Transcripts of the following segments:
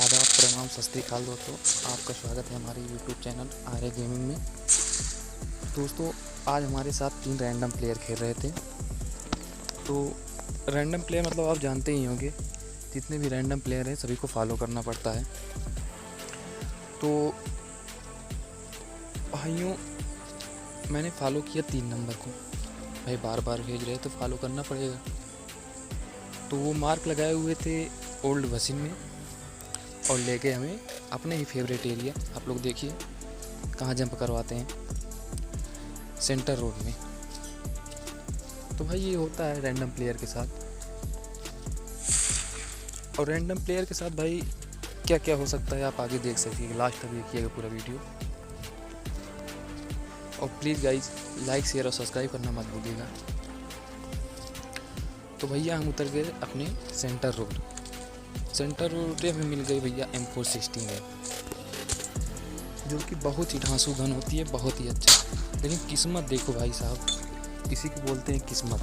आदाब, प्रणाम, सत श्री अकाल दोस्तों। आपका स्वागत है हमारे YouTube चैनल आर्य गेमिंग में। दोस्तों, आज हमारे साथ 3 रैंडम प्लेयर खेल रहे थे। तो रैंडम प्लेयर मतलब आप जानते ही होंगे, जितने भी रैंडम प्लेयर हैं सभी को फॉलो करना पड़ता है। तो भाइयों, मैंने फॉलो किया 3 नंबर को। भाई बार बार भेज रहे तो फॉलो करना पड़ेगा। तो वो मार्क लगाए हुए थे ओल्ड वसीम में और ले गए हमें अपने ही फेवरेट एरिया। आप लोग देखिए कहाँ जंप करवाते हैं, सेंटर रोड में। तो भाई ये होता है रैंडम प्लेयर के साथ। और रैंडम प्लेयर के साथ भाई क्या क्या हो सकता है आप आगे देख सकिएगा, लास्ट तक देखिएगा पूरा वीडियो। और प्लीज़ गाइज लाइक, शेयर और सब्सक्राइब करना मत भूलिएगा। तो भैया हम उतर गए अपने सेंटर रोड पे हमें मिल गई भैया M416 है, जो कि बहुत ही ढांसू गन होती है, बहुत ही अच्छा। लेकिन किस्मत देखो भाई साहब, इसी को बोलते हैं किस्मत।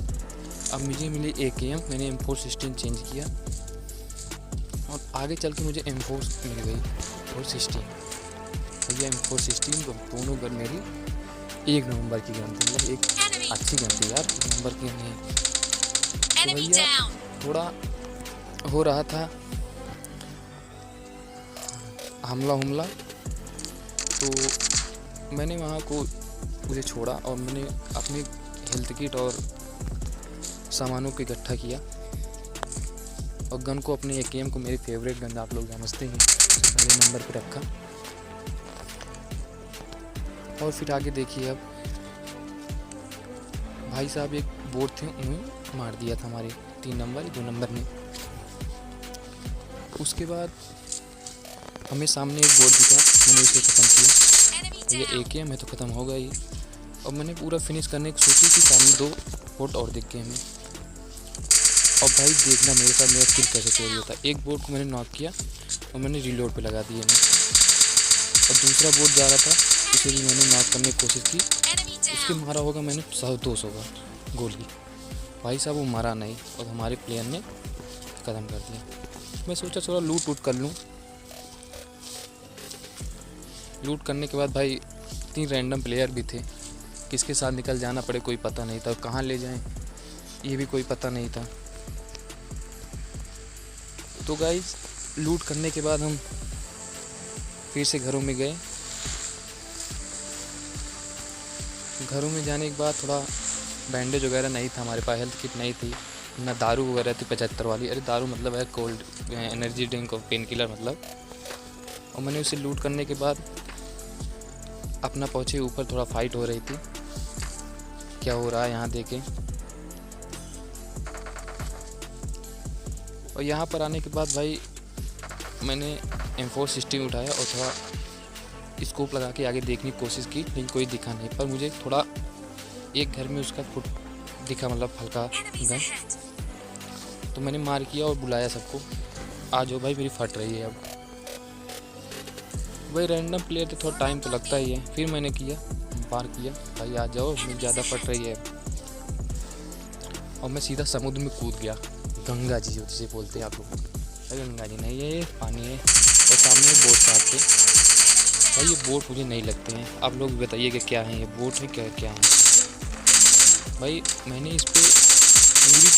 अब मुझे मिली AKM, मैंने M416 चेंज किया और आगे चल के मुझे M4 मिल गई 416। भैया M416 दोनों गन मेरी 1 नंबर की गन थी, मतलब एक अच्छी गन थी यार, 1 नंबर की नहीं। तो भैया थोड़ा हो रहा था हमला, तो मैंने वहाँ को मुझे छोड़ा और मैंने अपनी हेल्थ किट और सामानों को इकट्ठा किया और गन को, अपने AKM को, मेरी फेवरेट गन आप लोग समझते हैं, पहले नंबर पे रखा। और फिर आगे देखिए, अब भाई साहब एक बोर्ड थे, उन्हें मार दिया था हमारे 3 नंबर 2 नंबर ने। उसके बाद हमें सामने एक बोर्ड दिखा, मैंने इसे ख़त्म किया। ये AKM है तो ख़त्म होगा ही। और मैंने पूरा फिनिश करने की सोची कि सामने 2 बोर्ड और दिख गए हमें। और भाई देखना मेरे साथ मेरा किल कैसे चोरी होता। एक बोर्ड को मैंने नॉक किया और मैंने रीलोड पे लगा दिया और दूसरा बोर्ड जा रहा था, उसे भी मैंने नॉक करने की कोशिश की। उसके मारा होगा मैंने 100-200 का गोली। भाई साहब वो मारा नहीं और हमारे प्लेयर ने ख़त्म कर दिया। मैं सोचा थोड़ा लूट कर लूँ। लूट करने के बाद भाई 3 रैंडम प्लेयर भी थे, किसके साथ निकल जाना पड़े कोई पता नहीं था, कहाँ ले जाएं ये भी कोई पता नहीं था। तो गाइस लूट करने के बाद हम फिर से घरों में गए। घरों में जाने के बाद थोड़ा बैंडेज वगैरह नहीं था हमारे पास, हेल्थ किट नहीं थी, ना दारू वगैरह थी 75 वाली। अरे दारू मतलब है कोल्ड एनर्जी ड्रिंक और पेन किलर मतलब। और मैंने उसे लूट करने के बाद अपना पहुँचे ऊपर, थोड़ा फाइट हो रही थी, क्या हो रहा है यहाँ देखें। और यहाँ पर आने के बाद भाई मैंने M416 उठाया और थोड़ा स्कोप लगा के आगे देखने की कोशिश की, लेकिन कोई दिखा नहीं। पर मुझे थोड़ा एक घर में उसका फुट दिखा, मतलब हल्का गन। तो मैंने मार किया और बुलाया सबको, आ जाओ भाई मेरी फट रही है। अब भाई रैंडम प्लेयर तो थोड़ा टाइम तो लगता ही है। फिर मैंने बार किया, भाई आ जाओ मेरी ज़्यादा फट रही है। और मैं सीधा समुद्र में कूद गया। गंगा जी जिसे बोलते हैं आप लोग, गंगा जी नहीं है, ये पानी है। और सामने बोट साथ थे भाई, ये बोट मुझे नहीं लगते हैं। आप लोग बताइए कि क्या है, ये बोट है क्या है। भाई मैंने इस पर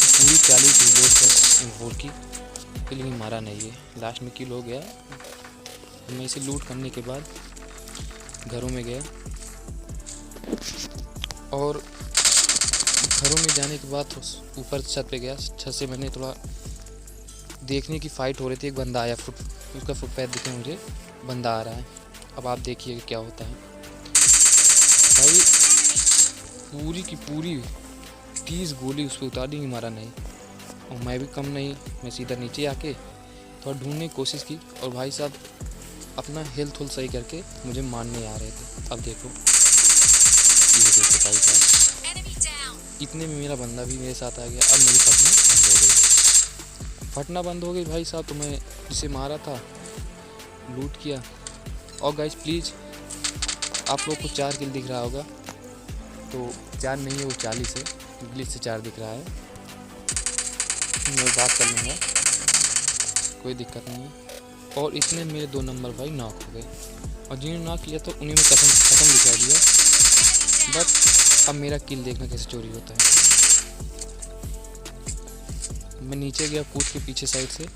पूरी 40 रिलोड कर M4 की, लेकिन मारा नहीं है। लास्ट में किल हो गया। मैं इसे लूट करने के बाद घरों में गया और घरों में जाने के बाद ऊपर छत पे गया। छत से मैंने थोड़ा देखने की फ़ाइट हो रही थी। एक बंदा आया, उसका फुट पैर दिखे मुझे, बंदा आ रहा है। अब आप देखिए क्या होता है। भाई पूरी की पूरी 30 गोली उस पर उतार दी, मारा नहीं। और मैं भी कम नहीं, मैं सीधा नीचे आके थोड़ा ढूंढने की कोशिश की और भाई साहब अपना हेल्थ सही करके मुझे मारने आ रहे थे। अब देखो, ये देखो भाई साहब, इतने में मेरा बंदा भी मेरे साथ आ गया। अब मेरी फटना बंद हो गई भाई साहब। तो मैं जिसे मारा था लूट किया। और गाइस प्लीज़, आप लोग को 4 किल दिख रहा होगा, तो 4 नहीं है वो 40 है, इंग्लिश से 4 दिख रहा है। मैं बात कर लूँगा, कोई दिक्कत नहीं है। और इतने मेरे 2 नंबर भाई नॉक हो गए। और जिन्होंने नॉक किया तो उन्हीं में ख़त्म भी कर दिया। बट अब मेरा किल देखना कैसे चोरी होता है। मैं नीचे गया कूद के पीछे साइड से, अब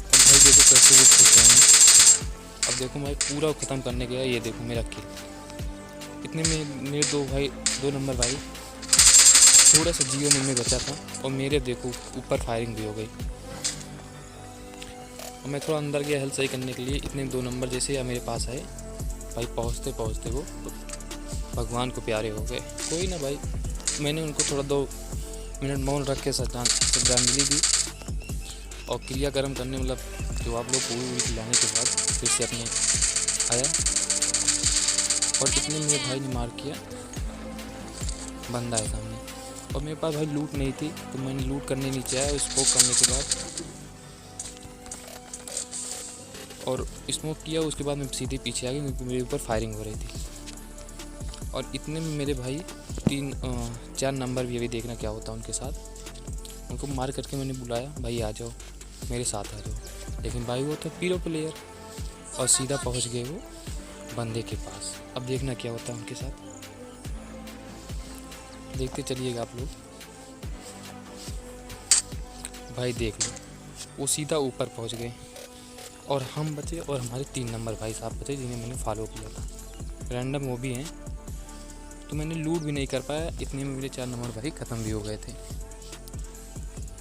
भाई देखो कैसे वो खुश रहे हैं। अब देखो मैं पूरा ख़त्म करने गया, ये देखो मेरा किल। इतने में मेरे 2 नंबर भाई थोड़ा सा जियो में बचा था, और मेरे देखो ऊपर फायरिंग भी हो गई। और मैं थोड़ा अंदर गया हेल्थ सही करने के लिए। इतने 2 नंबर जैसे या मेरे पास आए भाई, पहुँचते पहुँचते वो भगवान को प्यारे हो गए। कोई ना भाई, मैंने उनको थोड़ा 2 मिनट मौन रख के श्रद्धांजलि दी, और क्रियाक्रम करने मतलब जो आप लोग पूरी खिलाने के बाद फिर से अपने आया। और इतने मेरे भाई ने मार किया, बंदा है सामने, और मेरे पास भाई लूट नहीं थी, तो मैंने लूट करने नीचे आया स्मोक करने के बाद, और स्मोक किया। उसके बाद मैं सीधे पीछे आ गया क्योंकि मेरे ऊपर फायरिंग हो रही थी। और इतने में मेरे भाई 4 नंबर भी अभी देखना क्या होता है उनके साथ। उनको मार करके मैंने बुलाया, भाई आ जाओ मेरे साथ आ जाओ। लेकिन भाई वो तो पीरो प्लेयर, और सीधा पहुंच गए वो बंदे के पास। अब देखना क्या होता है उनके साथ, देखते चलिएगा आप लोग। भाई देख लो, वो सीधा ऊपर पहुंच गए, और हम बचे, और हमारे 3 नंबर भाई साहब बचे जिन्हें मैंने फॉलो किया था। रैंडम वो भी हैं, तो मैंने लूट भी नहीं कर पाया। इतने में मेरे 4 नंबर भाई ख़त्म भी हो गए थे।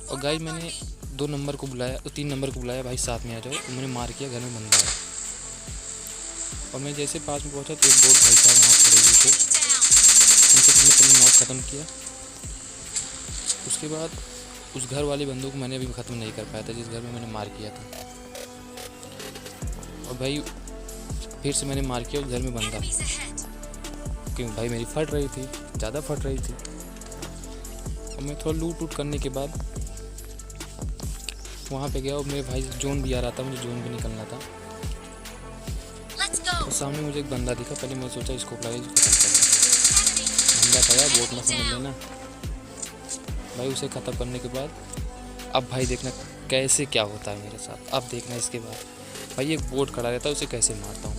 और गाइस मैंने 2 नंबर को बुलाया, तो 3 नंबर को बुलाया, भाई साथ में आ जाओ। तो मैंने मार किया, घर में बंदा है। और मैं जैसे पास में पहुंचा तो एक बोट भाई साहब वहाँ खड़े हुए थे, उनको मैंने पहले नॉक ख़त्म किया। उसके बाद उस घर वाले बंदों को मैंने अभी ख़त्म नहीं कर पाया था जिस घर में मैंने मार किया था। और भाई फिर से मैंने मार किया, उस घर में बंदा, क्योंकि भाई मेरी फट रही थी, ज़्यादा फट रही थी। और मैं थोड़ा लूट करने के बाद वहाँ पे गया, और मेरे भाई जोन भी आ रहा था, मुझे जोन भी निकलना था। और सामने मुझे एक बंदा दिखा, पहले मैं सोचा इसको लगा इसको ख़त्म करना। बंदा था, बोट ना समझ लेना भाई। उसे ख़त्म करने के बाद अब भाई देखना कैसे क्या होता है मेरे साथ। अब देखना इसके बाद भाई एक बोट खड़ा रहता है, उसे कैसे मारता हूँ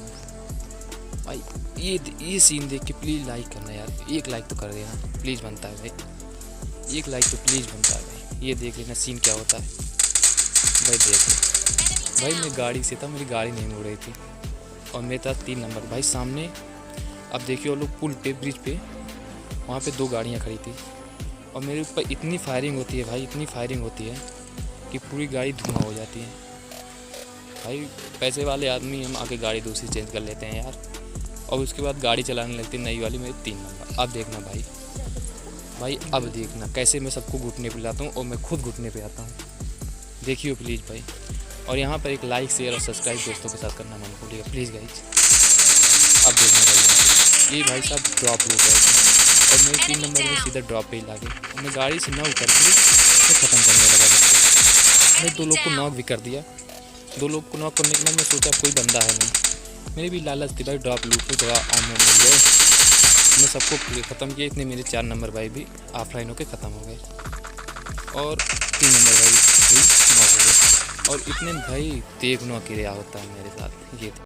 भाई। ये सीन देख के प्लीज़ लाइक करना यार, 1 लाइक तो कर देना प्लीज़, बनता है भाई, 1 लाइक तो प्लीज़ बनता है भाई। ये देख लेना सीन क्या होता है भाई। देख भाई, मैं गाड़ी से था, मेरी गाड़ी नहीं मुड़ रही थी, और मेरे था 3 नंबर भाई सामने। अब देखिए वो लोग पुल पे, ब्रिज पे, वहाँ पे 2 गाड़ियाँ खड़ी थी, और मेरे ऊपर इतनी फायरिंग होती है भाई, इतनी फायरिंग होती है कि पूरी गाड़ी धुआं हो जाती है भाई। पैसे वाले आदमी हम आके गाड़ी दूसरी चेंज कर लेते हैं यार, और उसके बाद गाड़ी चलाने लगती है नई वाली मेरी 3 नंबर। अब देखना भाई, अब देखना कैसे मैं सबको घुटने पे लाता हूँ, और मैं खुद घुटने पे आता हूँ। देखिए प्लीज़ भाई, और यहाँ पर एक लाइक शेयर और सब्सक्राइब दोस्तों के साथ करना मत भूलिएगा प्लीज़ गाइज। अब देखना भाई, ये भाई साहब ड्रॉप हो गए थे, और मेरे 3 नंबर में सीधा ड्रॉप पे ही लागे। मैं गाड़ी से ना उतर के मैं ख़त्म करने लगा सबको। मैं 2 लोग को नॉक भी कर दिया। 2 लोग को नॉक करने के बाद मैं सोचा कोई बंदा है नहीं, मेरी भी लालच थी भाई ड्रॉप लूट को थोड़ा ऑन मिल गए। मैं सबको ख़त्म किया। इतने मेरे 4 नंबर भाई भी ऑफलाइन होकर ख़त्म हो गए, और 3 नंबर भाई भी नॉक हो गए। और इतने भाई देखना क्या होता है मेरे साथ, ये